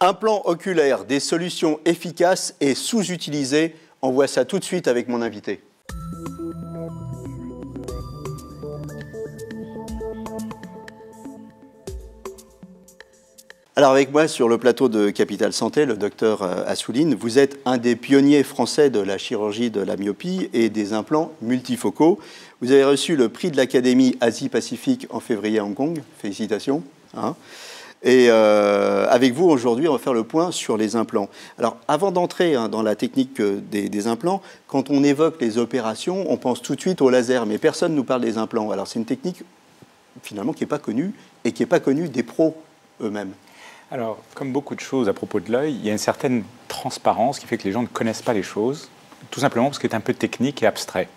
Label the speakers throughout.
Speaker 1: Implants oculaires, des solutions efficaces et sous-utilisées. On voit ça tout de suite avec mon invité. Alors avec moi sur le plateau de Capital Santé, le docteur Assouline, vous êtes un des pionniers français de la chirurgie de la myopie et des implants multifocaux. Vous avez reçu le prix de l'Académie Asie-Pacifique en février à Hong Kong. Félicitations. Et avec vous, aujourd'hui, on va faire le point sur les implants. Alors, avant d'entrer dans la technique des implants, quand on évoque les opérations, on pense tout de suite au laser, mais personne ne nous parle des implants. Alors, c'est une technique, finalement, qui n'est pas connue et qui n'est pas connue des pros eux-mêmes.
Speaker 2: Alors, comme beaucoup de choses à propos de l'œil, il y a une certaine transparence qui fait que les gens ne connaissent pas les choses, tout simplement parce que c'est un peu technique et abstrait.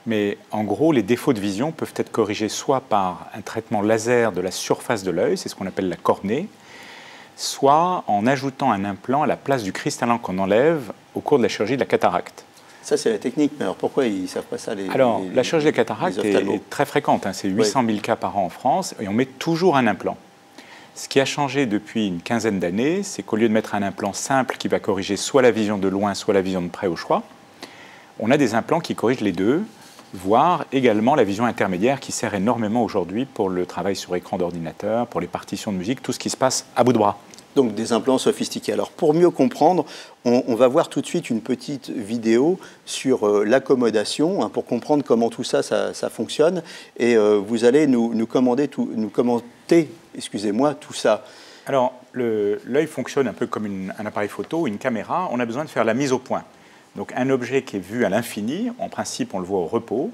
Speaker 2: Mais en gros, les défauts de vision peuvent être corrigés soit par un traitement laser de la surface de l'œil, c'est ce qu'on appelle la cornée, soit en ajoutant un implant à la place du cristallin qu'on enlève au cours de la chirurgie de la cataracte.
Speaker 1: Ça, c'est la technique, mais alors pourquoi ils ne savent pas ça
Speaker 2: la chirurgie de la cataracte est très fréquente, c'est 800 000 cas par an en France, et on met toujours un implant. Ce qui a changé depuis une quinzaine d'années, c'est qu'au lieu de mettre un implant simple qui va corriger soit la vision de loin, soit la vision de près au choix, on a des implants qui corrigent les deux, voire également la vision intermédiaire qui sert énormément aujourd'hui pour le travail sur écran d'ordinateur, pour les partitions de musique, tout ce qui se passe à bout de bras.
Speaker 1: Donc des implants sophistiqués. Alors pour mieux comprendre, on va voir tout de suite une petite vidéo sur l'accommodation, pour comprendre comment tout ça fonctionne. Et vous allez nous commenter tout ça.
Speaker 2: Alors l'œil fonctionne un peu comme un appareil photo, une caméra. On a besoin de faire la mise au point. Donc un objet qui est vu à l'infini, en principe on le voit au repos.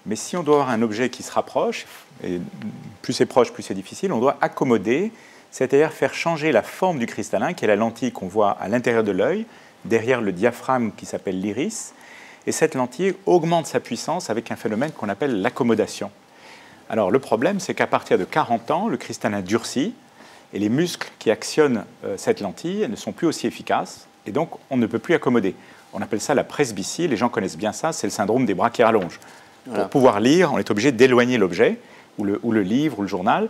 Speaker 2: Mais si on doit avoir un objet qui se rapproche, et plus c'est proche, plus c'est difficile, on doit accommoder, c'est-à-dire faire changer la forme du cristallin, qui est la lentille qu'on voit à l'intérieur de l'œil, derrière le diaphragme qui s'appelle l'iris. Et cette lentille augmente sa puissance avec un phénomène qu'on appelle l'accommodation. Alors le problème, c'est qu'à partir de 40 ans, le cristallin durcit et les muscles qui actionnent cette lentille ne sont plus aussi efficaces et donc on ne peut plus accommoder. On appelle ça la presbytie, les gens connaissent bien ça, c'est le syndrome des bras qui rallongent. Voilà. Pour pouvoir lire, on est obligé d'éloigner l'objet, ou le livre, ou le journal,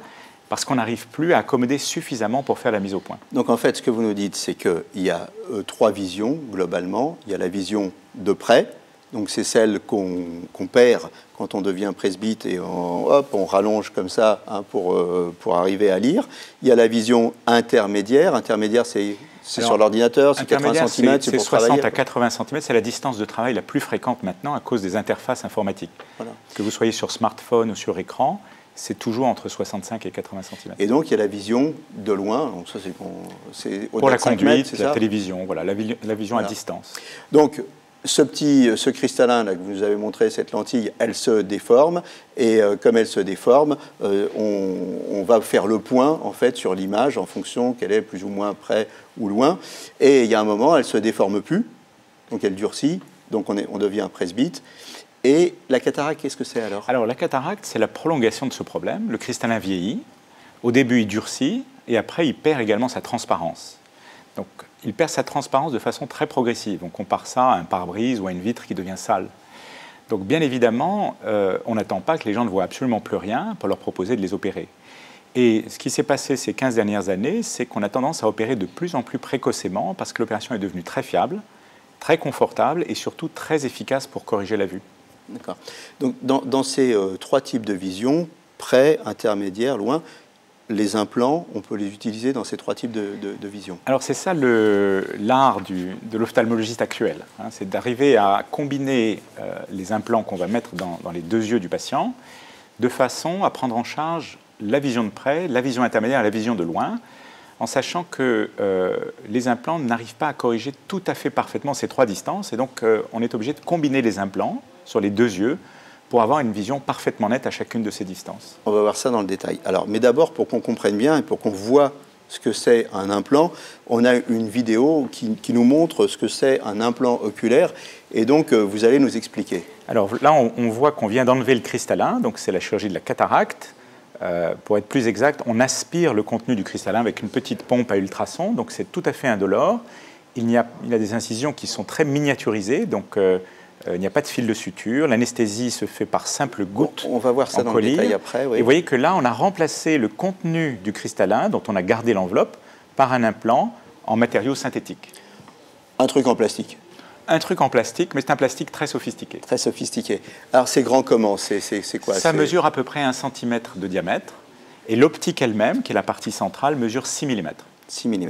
Speaker 2: parce qu'on n'arrive plus à accommoder suffisamment pour faire la mise au point.
Speaker 1: Donc en fait, ce que vous nous dites, c'est qu'il y a trois visions, globalement. Il y a la vision de près, donc c'est celle qu'on perd quand on devient presbyte et on rallonge comme ça pour arriver à lire. Il y a la vision intermédiaire. Intermédiire, c'est sur l'ordinateur, c'est 80 cm, c'est pour travailler.
Speaker 2: C'est 60 à 80 cm, c'est la distance de travail la plus fréquente maintenant à cause des interfaces informatiques. Voilà. Que vous soyez sur smartphone ou sur écran, c'est toujours entre 65 et 80 cm.
Speaker 1: Et donc, il y a la vision de loin. Donc ça, c'est
Speaker 2: pour la conduite, la télévision, voilà, la vision à distance.
Speaker 1: Donc, ce cristallin là, que vous nous avez montré, cette lentille, elle se déforme. Et comme elle se déforme, on va faire le point en fait, sur l'image en fonction qu'elle est plus ou moins près ou loin. Et il y a un moment, elle ne se déforme plus. Donc, elle durcit. Donc, on devient presbyte. Et la cataracte, qu'est-ce que c'est alors?
Speaker 2: Alors, la cataracte, c'est la prolongation de ce problème. Le cristallin vieillit. Au début, il durcit. Et après, il perd également sa transparence. Donc, il perd sa transparence de façon très progressive. On compare ça à un pare-brise ou à une vitre qui devient sale. Donc, bien évidemment, on n'attend pas que les gens ne voient absolument plus rien pour leur proposer de les opérer. Et ce qui s'est passé ces 15 dernières années, c'est qu'on a tendance à opérer de plus en plus précocement parce que l'opération est devenue très fiable, très confortable et surtout très efficace pour corriger la vue.
Speaker 1: D'accord. Donc, dans ces trois types de vision, près, intermédiaire, loin, les implants, on peut les utiliser dans ces trois types de vision.
Speaker 2: Alors, c'est ça l'art de l'ophtalmologiste actuel. C'est d'arriver à combiner les implants qu'on va mettre dans les deux yeux du patient de façon à prendre en charge la vision de près, la vision intermédiaire et la vision de loin, en sachant que les implants n'arrivent pas à corriger tout à fait parfaitement ces trois distances. Et donc, on est obligé de combiner les implants sur les deux yeux pour avoir une vision parfaitement nette à chacune de ces distances.
Speaker 1: On va voir ça dans le détail. Alors, mais d'abord, pour qu'on comprenne bien et pour qu'on voit ce que c'est un implant, on a une vidéo qui nous montre ce que c'est un implant oculaire. Et donc, vous allez nous expliquer.
Speaker 2: Alors là, on voit qu'on vient d'enlever le cristallin, donc c'est la chirurgie de la cataracte. Pour être plus exact, on aspire le contenu du cristallin avec une petite pompe à ultrasons, donc c'est tout à fait indolore. Il y a des incisions qui sont très miniaturisées, donc il n'y a pas de fil de suture. L'anesthésie se fait par simple goutte.
Speaker 1: On va voir ça dans le détail après. Oui.
Speaker 2: Et vous voyez que là, on a remplacé le contenu du cristallin, dont on a gardé l'enveloppe, par un implant en matériaux synthétiques.
Speaker 1: Un truc en plastique.
Speaker 2: Un truc en plastique, mais c'est un plastique très sophistiqué.
Speaker 1: Très sophistiqué. Alors, c'est grand comment? C'est quoi?
Speaker 2: Ça mesure à peu près 1 cm de diamètre. Et l'optique elle-même, qui est la partie centrale, mesure 6 mm.
Speaker 1: 6 mm.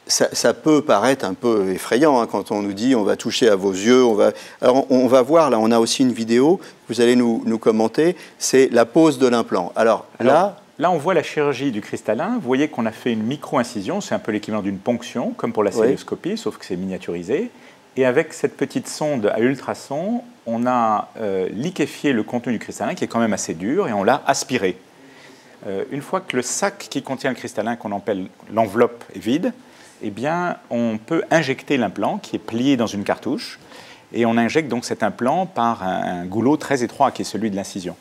Speaker 1: Ça peut paraître un peu effrayant quand on nous dit on va toucher à vos yeux. Alors, on va voir, là, on a aussi une vidéo, vous allez nous commenter, c'est la pose de l'implant. Alors là,
Speaker 2: on voit la chirurgie du cristallin. Vous voyez qu'on a fait une micro-incision, c'est un peu l'équivalent d'une ponction, comme pour la célioscopie, sauf que c'est miniaturisé. Et avec cette petite sonde à ultrasons, on a liquéfié le contenu du cristallin, qui est quand même assez dur, et on l'a aspiré. Une fois que le sac qui contient le cristallin, qu'on appelle l'enveloppe, est vide, eh bien, on peut injecter l'implant, qui est plié dans une cartouche, et on injecte donc cet implant par un goulot très étroit, qui est celui de l'incision.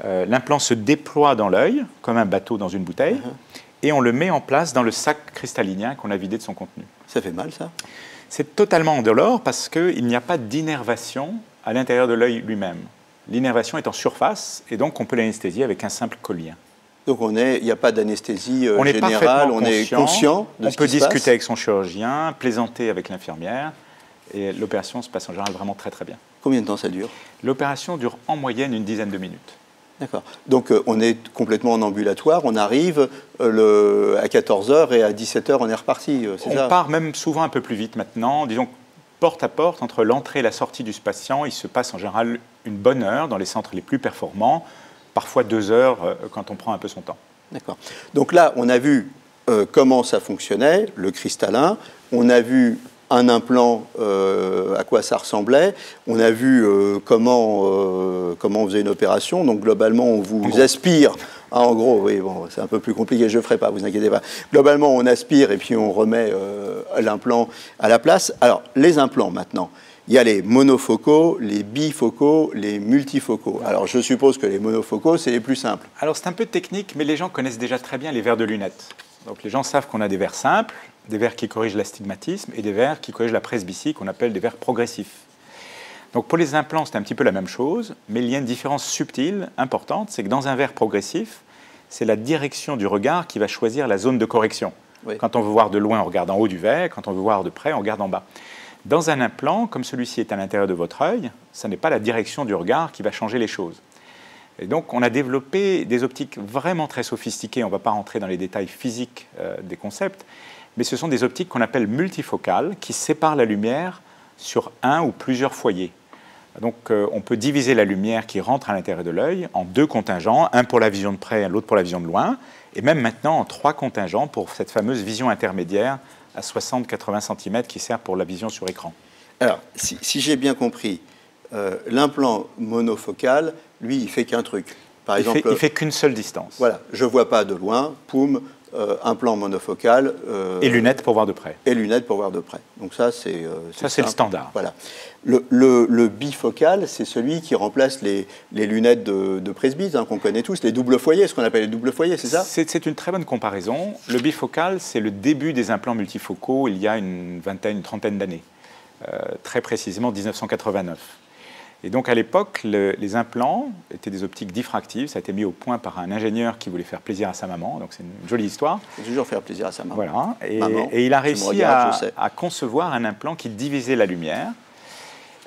Speaker 2: L'implant se déploie dans l'œil, comme un bateau dans une bouteille, et on le met en place dans le sac cristallinien qu'on a vidé de son contenu.
Speaker 1: Ça fait mal, ça?
Speaker 2: C'est totalement indolore parce qu'il n'y a pas d'innervation à l'intérieur de l'œil lui-même. L'innervation est en surface, et donc on peut l'anesthésier avec un simple collier. Donc
Speaker 1: il n'y a pas d'anesthésie générale, on est conscient de ce qui se passe.
Speaker 2: On peut discuter avec son chirurgien, plaisanter avec l'infirmière, et l'opération se passe en général vraiment très très bien.
Speaker 1: Combien de temps ça dure?
Speaker 2: L'opération dure en moyenne une dizaine de minutes.
Speaker 1: D'accord. Donc on est complètement en ambulatoire, on arrive à 14h et à 17h on est reparti, c'est ça?
Speaker 2: On part même souvent un peu plus vite maintenant. Disons, porte à porte, entre l'entrée et la sortie du patient, il se passe en général une bonne heure dans les centres les plus performants, parfois 2 heures quand on prend un peu son temps.
Speaker 1: D'accord. Donc là, on a vu comment ça fonctionnait, le cristallin, on a vu un implant, à quoi ça ressemblait, on a vu comment on faisait une opération, donc globalement on vous aspire, en gros, oui, bon, c'est un peu plus compliqué, je ne le ferai pas, vous inquiétez pas. Globalement on aspire et puis on remet l'implant à la place. Alors, les implants maintenant. Il y a les monofocaux, les bifocaux, les multifocaux. Alors, je suppose que les monofocaux, c'est les plus simples.
Speaker 2: Alors, c'est un peu technique, mais les gens connaissent déjà très bien les verres de lunettes. Donc, les gens savent qu'on a des verres simples, des verres qui corrigent l'astigmatisme et des verres qui corrigent la presbytie, qu'on appelle des verres progressifs. Donc, pour les implants, c'est un petit peu la même chose, mais il y a une différence subtile, importante, c'est que dans un verre progressif, c'est la direction du regard qui va choisir la zone de correction. Oui. Quand on veut voir de loin, on regarde en haut du verre, quand on veut voir de près, on regarde en bas. Dans un implant, comme celui-ci est à l'intérieur de votre œil, ce n'est pas la direction du regard qui va changer les choses. Et donc, on a développé des optiques vraiment très sophistiquées. On ne va pas rentrer dans les détails physiques des concepts, mais ce sont des optiques qu'on appelle multifocales, qui séparent la lumière sur un ou plusieurs foyers. Donc, on peut diviser la lumière qui rentre à l'intérieur de l'œil en 2 contingents, un pour la vision de près, l'autre pour la vision de loin, et même maintenant en 3 contingents pour cette fameuse vision intermédiaire à 60-80 cm qui sert pour la vision sur écran.
Speaker 1: Alors, si j'ai bien compris, l'implant monofocal, lui, il fait qu'un truc.
Speaker 2: Par exemple, il fait qu'une seule distance.
Speaker 1: Voilà, je ne vois pas de loin, poum, implant monofocal.
Speaker 2: Et lunettes pour voir de près.
Speaker 1: Et lunettes pour voir de près. Donc ça, c'est
Speaker 2: le standard.
Speaker 1: Voilà. Le bifocal, c'est celui qui remplace les lunettes de presbyte qu'on connaît tous, les doubles foyers, ce qu'on appelle les doubles foyers, c'est ça?
Speaker 2: C'est une très bonne comparaison. Le bifocal, c'est le début des implants multifocaux il y a une trentaine d'années, très précisément 1989. Et donc à l'époque, les implants étaient des optiques diffractives. Ça a été mis au point par un ingénieur qui voulait faire plaisir à sa maman. Donc c'est une jolie histoire.
Speaker 1: Il faut toujours faire plaisir à sa maman.
Speaker 2: Voilà. Et il a réussi à concevoir un implant qui divisait la lumière.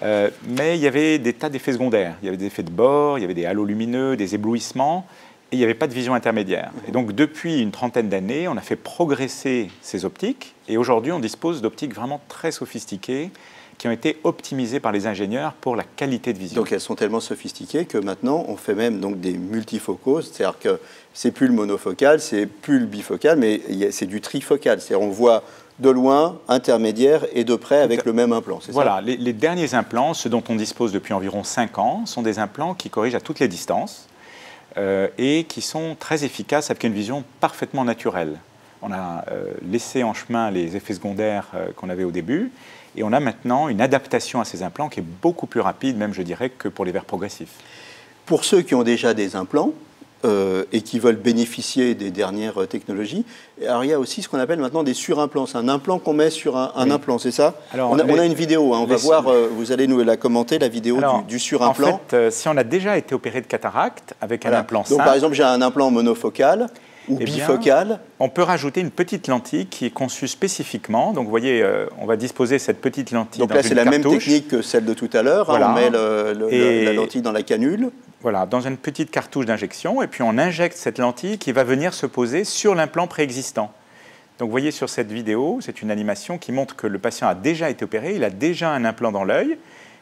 Speaker 2: Mais il y avait des tas d'effets secondaires. Il y avait des effets de bord, il y avait des halos lumineux, des éblouissements, et il n'y avait pas de vision intermédiaire. Et donc depuis une trentaine d'années, on a fait progresser ces optiques, et aujourd'hui on dispose d'optiques vraiment très sophistiquées, qui ont été optimisées par les ingénieurs pour la qualité de vision.
Speaker 1: Donc elles sont tellement sophistiquées que maintenant on fait même donc des multifocaux, c'est-à-dire que c'est plus le monofocal, c'est plus le bifocal, mais c'est du trifocal, c'est-à-dire on voit de loin, intermédiaire et de près avec le même implant, c'est ça?
Speaker 2: Voilà, les derniers implants, ceux dont on dispose depuis environ 5 ans, sont des implants qui corrigent à toutes les distances et qui sont très efficaces avec une vision parfaitement naturelle. On a laissé en chemin les effets secondaires qu'on avait au début, et on a maintenant une adaptation à ces implants qui est beaucoup plus rapide, même je dirais, que pour les verres progressifs.
Speaker 1: Pour ceux qui ont déjà des implants et qui veulent bénéficier des dernières technologies, alors il y a aussi ce qu'on appelle maintenant des surimplants. C'est un implant qu'on met sur un implant, c'est ça? Alors, on a une vidéo, on va voir, vous allez nous la commenter, la vidéo du surimplant.
Speaker 2: En fait, si on a déjà été opéré de cataracte avec un implant simple...
Speaker 1: Donc par exemple, j'ai un implant monofocal. ou bifocale.
Speaker 2: On peut rajouter une petite lentille qui est conçue spécifiquement. Donc, vous voyez, on va disposer cette petite lentille dans une cartouche.
Speaker 1: Donc là, c'est la même technique que celle de tout à l'heure.
Speaker 2: Voilà.
Speaker 1: On met la lentille dans la canule.
Speaker 2: Voilà, dans une petite cartouche d'injection. Et puis, on injecte cette lentille qui va venir se poser sur l'implant préexistant. Donc, vous voyez sur cette vidéo, c'est une animation qui montre que le patient a déjà été opéré. Il a déjà un implant dans l'œil,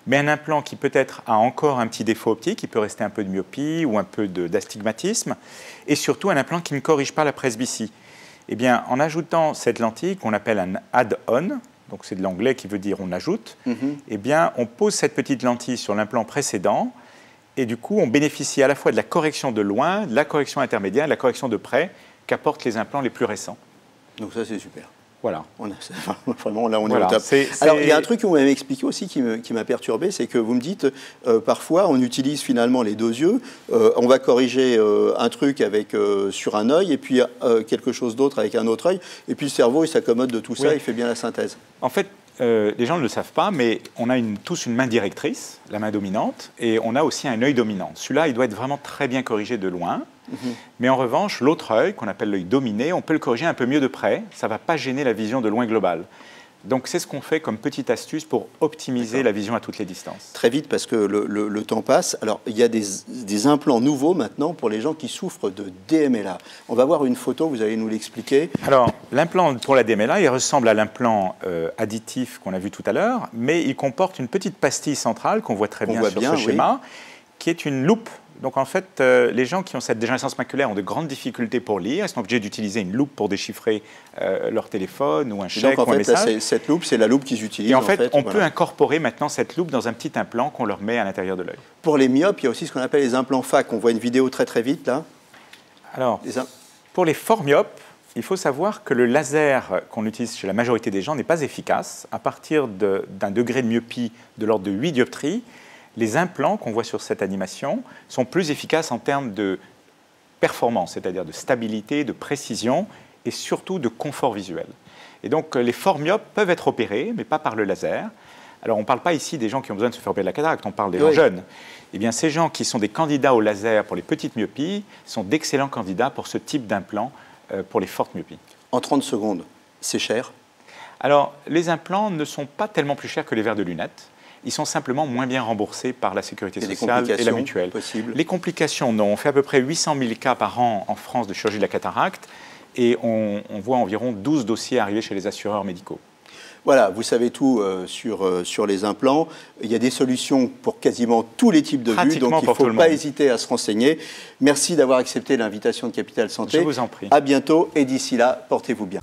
Speaker 2: mais un implant qui peut-être a encore un petit défaut optique. Il peut rester un peu de myopie ou un peu d'astigmatisme. Et surtout, un implant qui ne corrige pas la presbytie. Eh bien, en ajoutant cette lentille qu'on appelle un add-on, donc c'est de l'anglais qui veut dire on ajoute, eh bien, on pose cette petite lentille sur l'implant précédent et du coup, on bénéficie à la fois de la correction de loin, de la correction intermédiaire, de la correction de près qu'apportent les implants les plus récents.
Speaker 1: Donc ça, c'est super.
Speaker 2: Voilà.
Speaker 1: Vraiment, là, on est au top. Alors, il y a un truc que vous m'avez expliqué aussi qui m'a perturbé, c'est que vous me dites, parfois, on utilise finalement les deux yeux, on va corriger un truc sur un œil, et puis quelque chose d'autre avec un autre œil, et puis le cerveau, il s'accommode de tout ça, il fait bien la synthèse.
Speaker 2: En fait, les gens ne le savent pas, mais on a tous une main directrice, la main dominante, et on a aussi un œil dominant. Celui-là, il doit être vraiment très bien corrigé de loin. Mais en revanche, l'autre œil, qu'on appelle l'œil dominé, on peut le corriger un peu mieux de près. Ça ne va pas gêner la vision de loin globale. Donc, c'est ce qu'on fait comme petite astuce pour optimiser la vision à toutes les distances.
Speaker 1: Très vite, parce que le temps passe. Alors, il y a des implants nouveaux maintenant pour les gens qui souffrent de DMLA. On va voir une photo, vous allez nous l'expliquer.
Speaker 2: Alors, l'implant pour la DMLA, il ressemble à l'implant additif qu'on a vu tout à l'heure, mais il comporte une petite pastille centrale qu'on voit très bien sur ce schéma, qui est une loupe. Donc en fait, les gens qui ont cette dégénérescence maculaire ont de grandes difficultés pour lire. Ils sont obligés d'utiliser une loupe pour déchiffrer leur téléphone ou un chèque ou un message.
Speaker 1: Là, cette loupe, c'est la loupe qu'ils utilisent.
Speaker 2: Et en fait, on peut incorporer maintenant cette loupe dans un petit implant qu'on leur met à l'intérieur de l'œil.
Speaker 1: Pour les myopes, il y a aussi ce qu'on appelle les implants FAC. On voit une vidéo très très vite là.
Speaker 2: Alors, pour les forts myopes, il faut savoir que le laser qu'on utilise chez la majorité des gens n'est pas efficace. À partir d'un degré de myopie de l'ordre de 8 dioptries, les implants qu'on voit sur cette animation sont plus efficaces en termes de performance, c'est-à-dire de stabilité, de précision et surtout de confort visuel. Et donc les forts myopes peuvent être opérés, mais pas par le laser. Alors on ne parle pas ici des gens qui ont besoin de se faire opérer de la cataracte, on parle des gens jeunes. Eh bien ces gens qui sont des candidats au laser pour les petites myopies sont d'excellents candidats pour ce type d'implant pour les fortes myopies.
Speaker 1: En 30 secondes, c'est cher?
Speaker 2: Alors les implants ne sont pas tellement plus chers que les verres de lunettes. Ils sont simplement moins bien remboursés par la sécurité sociale et la mutuelle. Les complications, non. On fait à peu près 800 000 cas par an en France de chirurgie de la cataracte et on voit environ 12 dossiers arriver chez les assureurs médicaux.
Speaker 1: Voilà, vous savez tout sur les implants. Il y a des solutions pour quasiment tous les types de vues, donc il ne faut pas hésiter à se renseigner. Merci d'avoir accepté l'invitation de Capital Santé.
Speaker 2: Je vous en prie.
Speaker 1: À bientôt et d'ici là, portez-vous bien.